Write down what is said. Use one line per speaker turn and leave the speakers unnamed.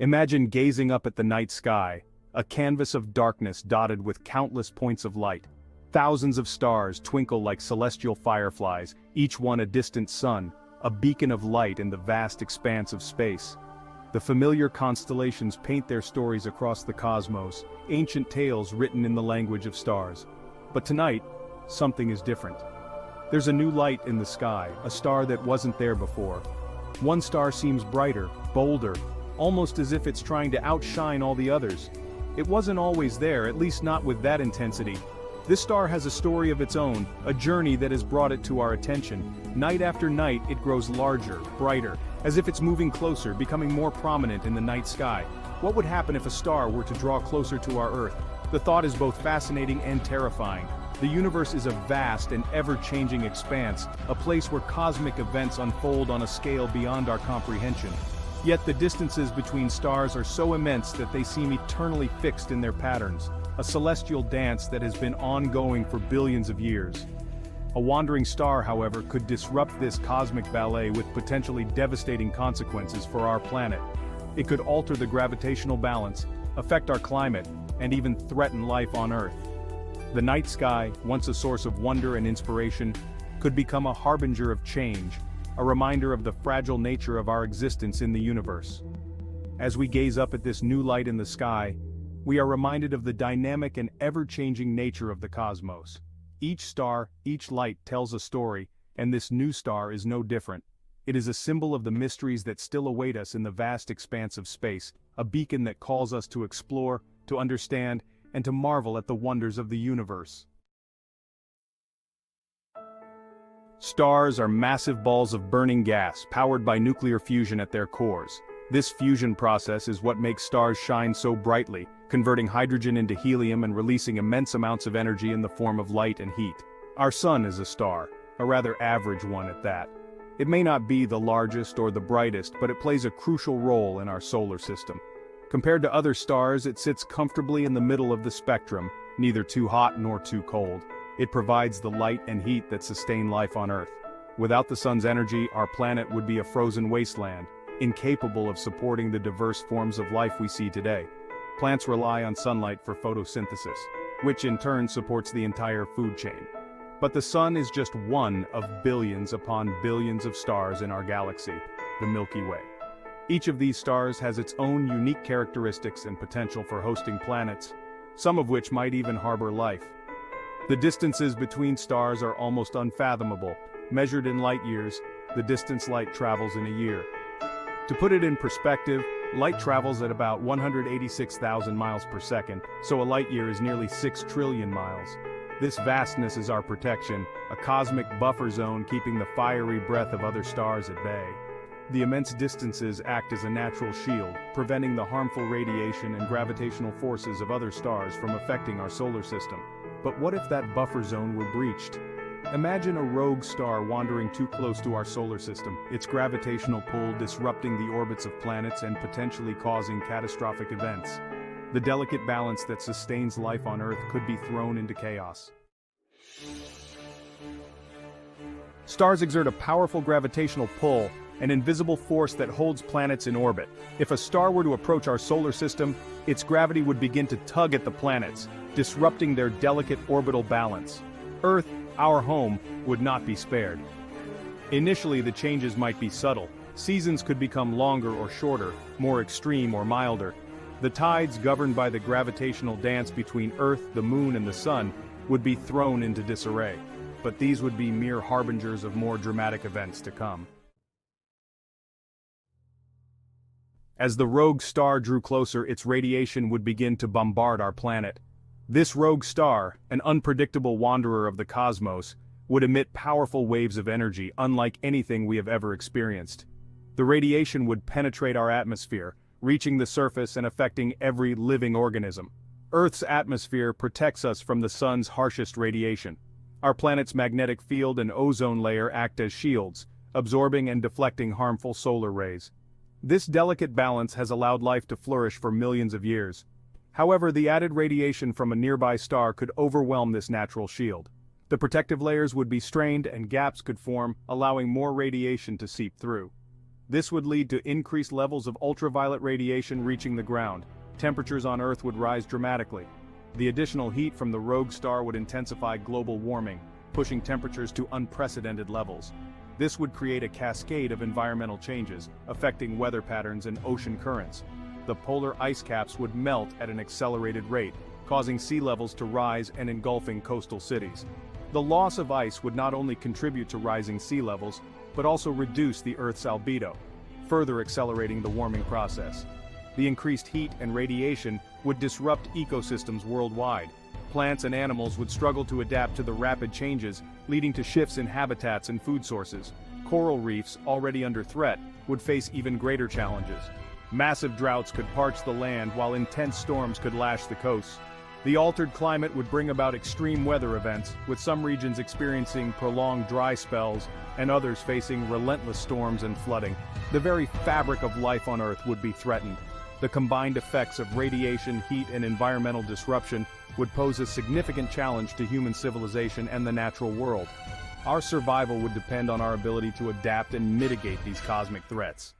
Imagine gazing up at the night sky, a canvas of darkness dotted with countless points of light. Thousands of stars twinkle like celestial fireflies, each one a distant sun, a beacon of light in the vast expanse of space. The familiar constellations paint their stories across the cosmos, ancient tales written in the language of stars. But tonight, something is different. There's a new light in the sky, a star that wasn't there before. One star seems brighter, bolder, almost as if it's trying to outshine all the others. It wasn't always there, at least not with that intensity. This star has a story of its own, a journey that has brought it to our attention. Night after night, it grows larger, brighter, as if it's moving closer, becoming more prominent in the night sky. What would happen if a star were to draw closer to our Earth? The thought is both fascinating and terrifying. The universe is a vast and ever-changing expanse, a place where cosmic events unfold on a scale beyond our comprehension. Yet the distances between stars are so immense that they seem eternally fixed in their patterns, a celestial dance that has been ongoing for billions of years. A wandering star, however, could disrupt this cosmic ballet with potentially devastating consequences for our planet. It could alter the gravitational balance, affect our climate, and even threaten life on Earth. The night sky, once a source of wonder and inspiration, could become a harbinger of change, a reminder of the fragile nature of our existence in the universe. As we gaze up at this new light in the sky, we are reminded of the dynamic and ever-changing nature of the cosmos. Each star, each light tells a story, and this new star is no different. It is a symbol of the mysteries that still await us in the vast expanse of space, a beacon that calls us to explore, to understand, and to marvel at the wonders of the universe. Stars are massive balls of burning gas, powered by nuclear fusion at their cores. This fusion process is what makes stars shine so brightly, converting hydrogen into helium and releasing immense amounts of energy in the form of light and heat. Our sun is a star, a rather average one at that. It may not be the largest or the brightest, but it plays a crucial role in our solar system. Compared to other stars, it sits comfortably in the middle of the spectrum, neither too hot nor too cold. It provides the light and heat that sustain life on Earth. Without the sun's energy, our planet would be a frozen wasteland, incapable of supporting the diverse forms of life we see today. Plants rely on sunlight for photosynthesis, which in turn supports the entire food chain. But the sun is just one of billions upon billions of stars in our galaxy, the Milky Way. Each of these stars has its own unique characteristics and potential for hosting planets, some of which might even harbor life. The distances between stars are almost unfathomable. Measured in light years, the distance light travels in a year. To put it in perspective, light travels at about 186,000 miles per second, so a light year is nearly 6 trillion miles. This vastness is our protection, a cosmic buffer zone keeping the fiery breath of other stars at bay. The immense distances act as a natural shield, preventing the harmful radiation and gravitational forces of other stars from affecting our solar system. But what if that buffer zone were breached? Imagine a rogue star wandering too close to our solar system, its gravitational pull disrupting the orbits of planets and potentially causing catastrophic events. The delicate balance that sustains life on Earth could be thrown into chaos. Stars exert a powerful gravitational pull, an invisible force that holds planets in orbit. If a star were to approach our solar system, its gravity would begin to tug at the planets, disrupting their delicate orbital balance. Earth, our home, would not be spared. Initially, the changes might be subtle. Seasons could become longer or shorter, more extreme or milder. The tides governed by the gravitational dance between Earth, the Moon, and the Sun would be thrown into disarray. But these would be mere harbingers of more dramatic events to come. As the rogue star drew closer, its radiation would begin to bombard our planet. This rogue star, an unpredictable wanderer of the cosmos, would emit powerful waves of energy unlike anything we have ever experienced. The radiation would penetrate our atmosphere, reaching the surface and affecting every living organism. Earth's atmosphere protects us from the sun's harshest radiation. Our planet's magnetic field and ozone layer act as shields, absorbing and deflecting harmful solar rays. This delicate balance has allowed life to flourish for millions of years. However, the added radiation from a nearby star could overwhelm this natural shield. The protective layers would be strained and gaps could form, allowing more radiation to seep through. This would lead to increased levels of ultraviolet radiation reaching the ground. Temperatures on Earth would rise dramatically. The additional heat from the rogue star would intensify global warming, pushing temperatures to unprecedented levels. This would create a cascade of environmental changes, affecting weather patterns and ocean currents. The polar ice caps would melt at an accelerated rate, causing sea levels to rise and engulfing coastal cities. The loss of ice would not only contribute to rising sea levels, but also reduce the Earth's albedo, further accelerating the warming process. The increased heat and radiation would disrupt ecosystems worldwide. Plants and animals would struggle to adapt to the rapid changes, leading to shifts in habitats and food sources. Coral reefs, already under threat, would face even greater challenges. Massive droughts could parch the land while intense storms could lash the coasts. The altered climate would bring about extreme weather events, with some regions experiencing prolonged dry spells and others facing relentless storms and flooding. The very fabric of life on Earth would be threatened. The combined effects of radiation, heat, and environmental disruption would pose a significant challenge to human civilization and the natural world. Our survival would depend on our ability to adapt and mitigate these cosmic threats.